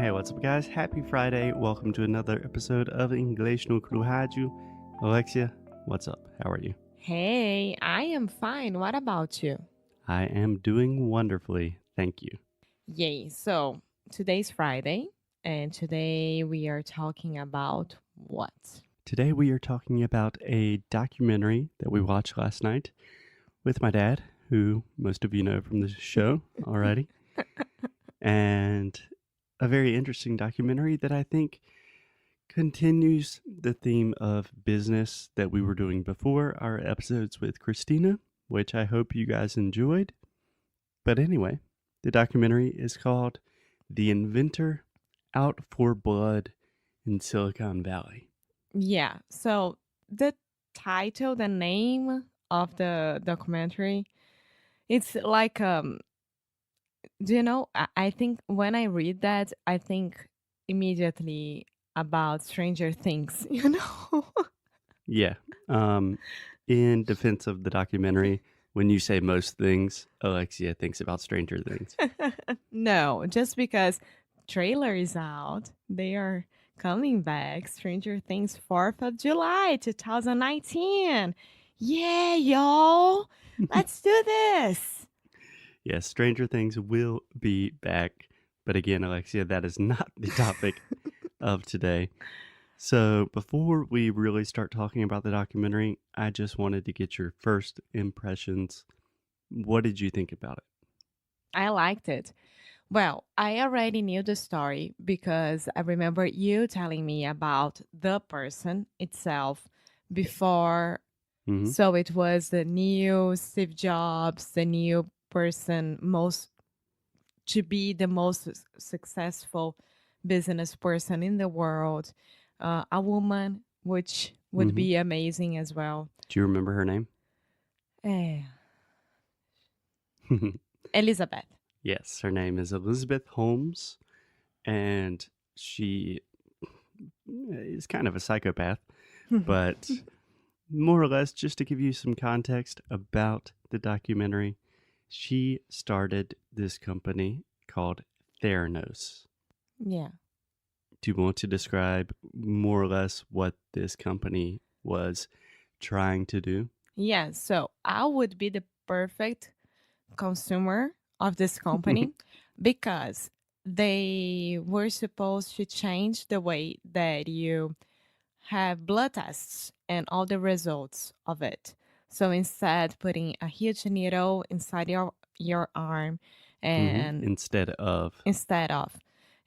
Hey, what's up, guys? Happy Friday. Welcome to another episode of Inglês no Rádio. Alexia, what's up? How are you? Hey, I am fine. What about you? I am doing wonderfully. Thank you. Yay. So, today's Friday, and today we are talking about what? Today we are talking about a documentary that we watched last night with my dad, who most of you know from the show already. And a very interesting documentary that I think continues the theme of business that we were doing before our episodes with Christina, which I hope you guys enjoyed. But anyway, the documentary is called The Inventor, Out for Blood in Silicon Valley. Yeah. So, the title, the name of the documentary, it's like do you know, I think when I read that, I think immediately about Stranger Things, you know? Yeah. In defense of the documentary, when you say most things, Alexia thinks about Stranger Things. No, just because trailer is out, they are coming back. Stranger Things 4th of July 2019. Yeah, y'all. Let's do this. Yes, Stranger Things will be back. But again, Alexia, that is not the topic of today. So before we really start talking about the documentary, I just wanted to get your first impressions. What did you think about it? I liked it. Well, I already knew the story because I remember you telling me about the person itself before. Mm-hmm. So it was the new Steve Jobs, the new person to be the most successful business person in the world, a woman, which would Mm-hmm. be amazing as well. Do you remember her name? Elizabeth. Yes, her name is Elizabeth Holmes, and she is kind of a psychopath, but more or less, just to give you some context about the documentary, she started this company called Theranos. Yeah. Do you want to describe more or less what this company was trying to do? Yeah. So I would be the perfect consumer of this company because they were supposed to change the way that you have blood tests and all the results of it. So instead putting a huge needle inside your arm and Instead of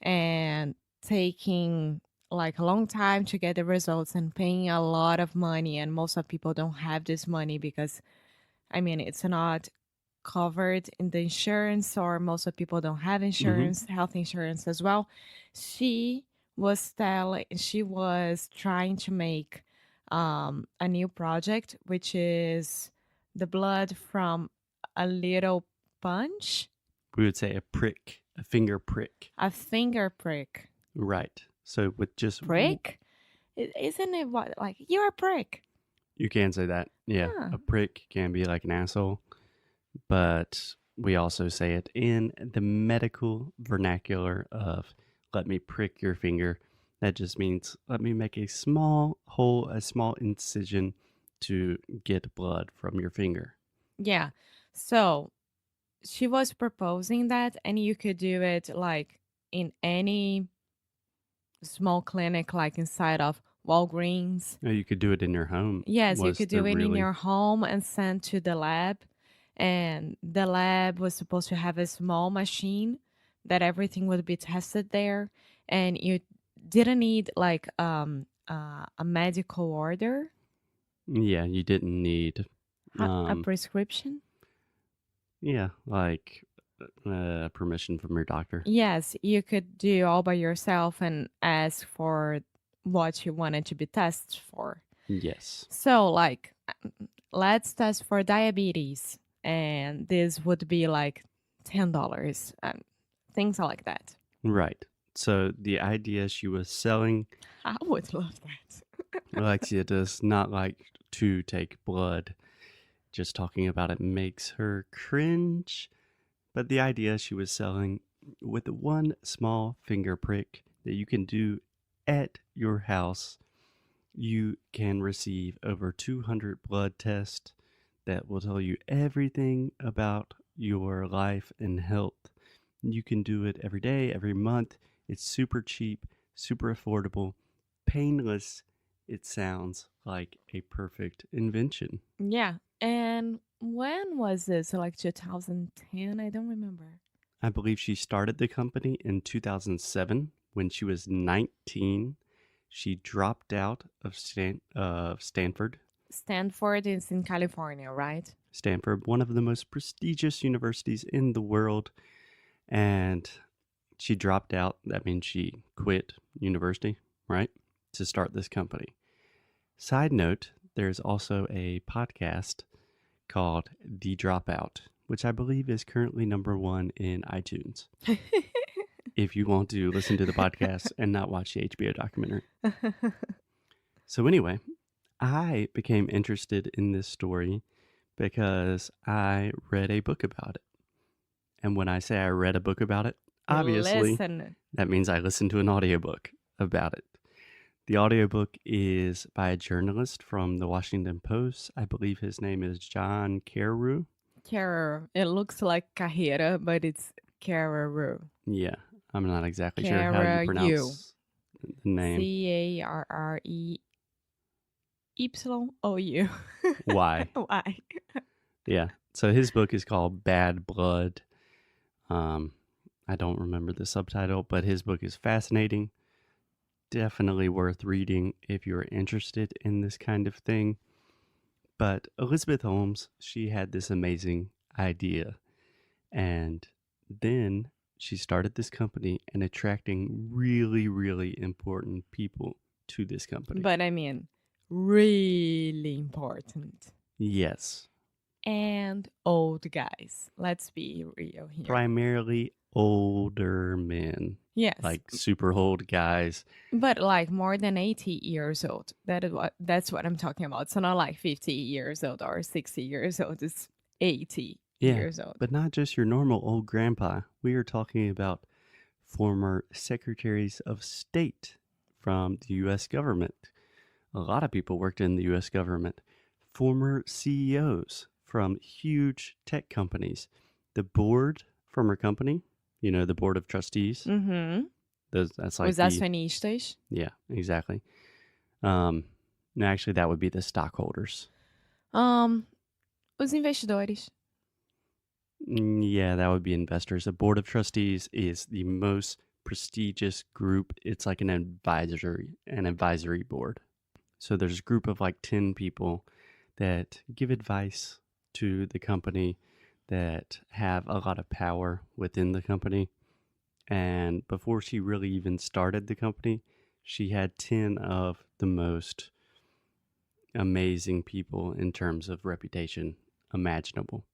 and taking like a long time to get the results and paying a lot of money, and most of people don't have this money because I mean it's not covered in the insurance, or most of people don't have insurance, health insurance as well. She was trying to make a new project, which is the blood from a little punch, we would say a finger prick. a finger prick. Right. So with just Prick? Isn't it what, like, you're a prick? You can say that. Yeah. Huh. A prick can be like an asshole, but we also say it in the medical vernacular of let me prick your finger. That just means let me make a small hole, a small incision to get blood from your finger. Yeah. So she was proposing that, and you could do it like in any small clinic, like inside of Walgreens. Or you could do it in your home. Yes, you Was could the do it in really- your home and send to the lab. And the lab was supposed to have a small machine that everything would be tested there. And you didn't need like a medical order, Yeah, you didn't need a prescription. yeah, like permission from your doctor. Yes, you could do all by yourself and ask for what you wanted to be tested for. Yes. So, like, let's test for diabetes, and this would be like $10, and things like that. Right. So the idea she was selling, I would love that. Alexia does not like to take blood. Just talking about it makes her cringe. But the idea she was selling with one small finger prick that you can do at your house, you can receive over 200 blood tests that will tell you everything about your life and health. You can do it every day, every month. It's super cheap, super affordable, painless. It sounds like a perfect invention. Yeah. And when was this? Like 2010? I don't remember. I believe she started the company in 2007 when she was 19. She dropped out of Stanford. Stanford is in California, right? Stanford, one of the most prestigious universities in the world. And she dropped out. That means she quit university, right? To start this company. Side note, there's also a podcast called The Dropout, which I believe is currently #1 in iTunes. If you want to listen to the podcast and not watch the HBO documentary. So anyway, I became interested in this story because I read a book about it. And when I say I read a book about it, obviously Listen. that means I listened to an audiobook about it. The audiobook is by a journalist from the Washington Post. I believe his name is John Carreyrou. Carrer. It looks like Carreira, but it's Carreyrou. Yeah, I'm not exactly sure how you pronounce the name. Carreyrou. Why? Why? Yeah, so his book is called Bad Blood. I don't remember the subtitle, but his book is fascinating. Definitely worth reading if you're interested in this kind of thing. But Elizabeth Holmes, she had this amazing idea. And then she started this company and attracting really, really important people to this company. But I mean, really important. Yes. And old guys. Let's be real here. Primarily older men. Yes. Like super old guys. But like more than 80 years old. That's what I'm talking about. So not like 50 years old or 60 years old. It's 80 years old. But not just your normal old grandpa. We are talking about former secretaries of state from the U.S. government. A lot of people worked in the U.S. government. Former CEOs from huge tech companies. The board from her company, you know, the board of trustees. Mm-hmm. That's like Os acionistas. Yeah, exactly. No, actually, that would be the stockholders. Os investidores. Yeah, that would be investors. The board of trustees is the most prestigious group. It's like an advisory board. So there's a group of like 10 people that give advice to the company, that have a lot of power within the company. And before she really even started the company, she had 10 of the most amazing people in terms of reputation imaginable.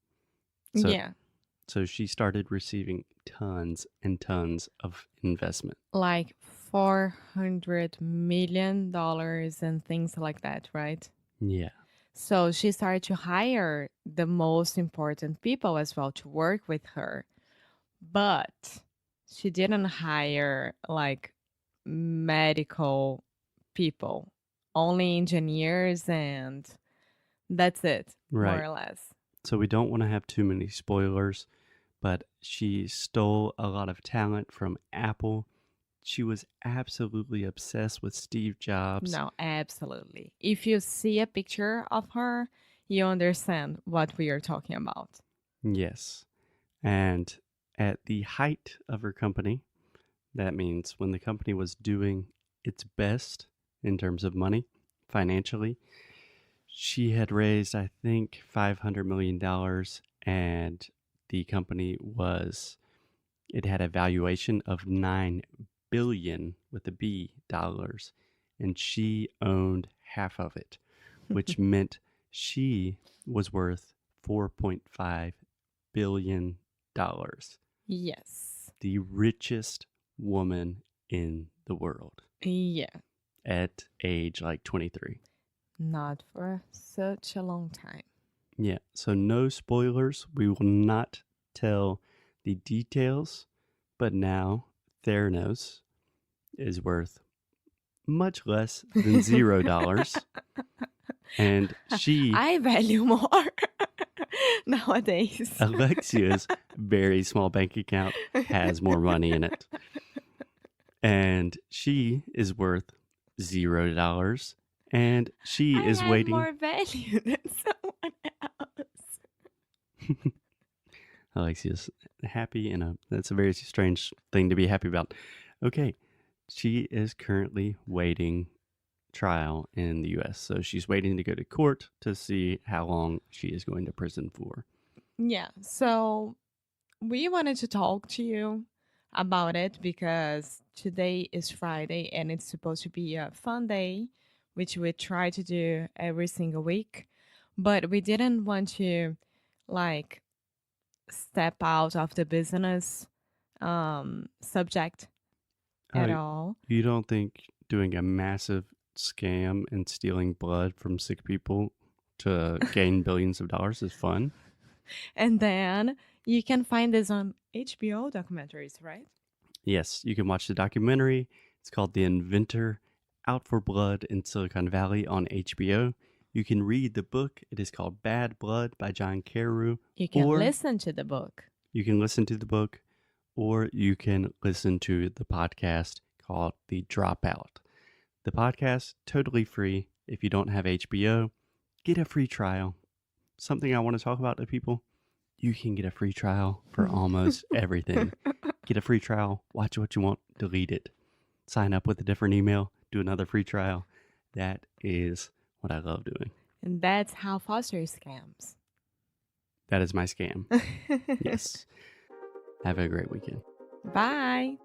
So she started receiving tons and tons of investment. Like $400 million and things like that, right? Yeah. So she started to hire the most important people as well to work with her. But she didn't hire like medical people, only engineers, and that's it, Right. more or less. So we don't want to have too many spoilers, but she stole a lot of talent from Apple. She was absolutely obsessed with Steve Jobs. No, absolutely. If you see a picture of her, you understand what we are talking about. Yes. And at the height of her company, that means when the company was doing its best in terms of money, financially, she had raised, I think, $500 million, and the company it had a valuation of $9 billion with a B dollars, and she owned half of it, which meant she was worth $4.5 billion. Yes. The richest woman in the world. Yeah. At age like 23. Not for such a long time. Yeah, so no spoilers. We will not tell the details, But now Theranos is worth much less than $0. And she, I value more nowadays. Alexia's very small bank account has more money in it. And she is worth $0. And she I is have waiting. more value than someone else. Alexia's happy, and that's a very strange thing to be happy about. Okay, she is currently waiting trial in the U.S., so she's waiting to go to court to see how long she is going to prison for. Yeah, so we wanted to talk to you about it because today is Friday and it's supposed to be a fun day, which we try to do every single week. But we didn't want to like step out of the business subject at all. You don't think doing a massive scam and stealing blood from sick people to gain billions of dollars is fun? And then you can find this on HBO documentaries, right? Yes, you can watch the documentary. It's called The Inventor, Out for Blood in Silicon Valley on HBO. You can read the book. It is called Bad Blood by John Carew. You can listen to the book. You can listen to the book, or you can listen to the podcast called The Dropout. The podcast, totally free. If you don't have HBO, get a free trial. Something I want to talk about to people, you can get a free trial for almost everything. Get a free trial, watch what you want, delete it. Sign up with a different email, do another free trial. That is what I love doing. And that's how Foster scams. That is my scam. Yes. Have a great weekend. Bye.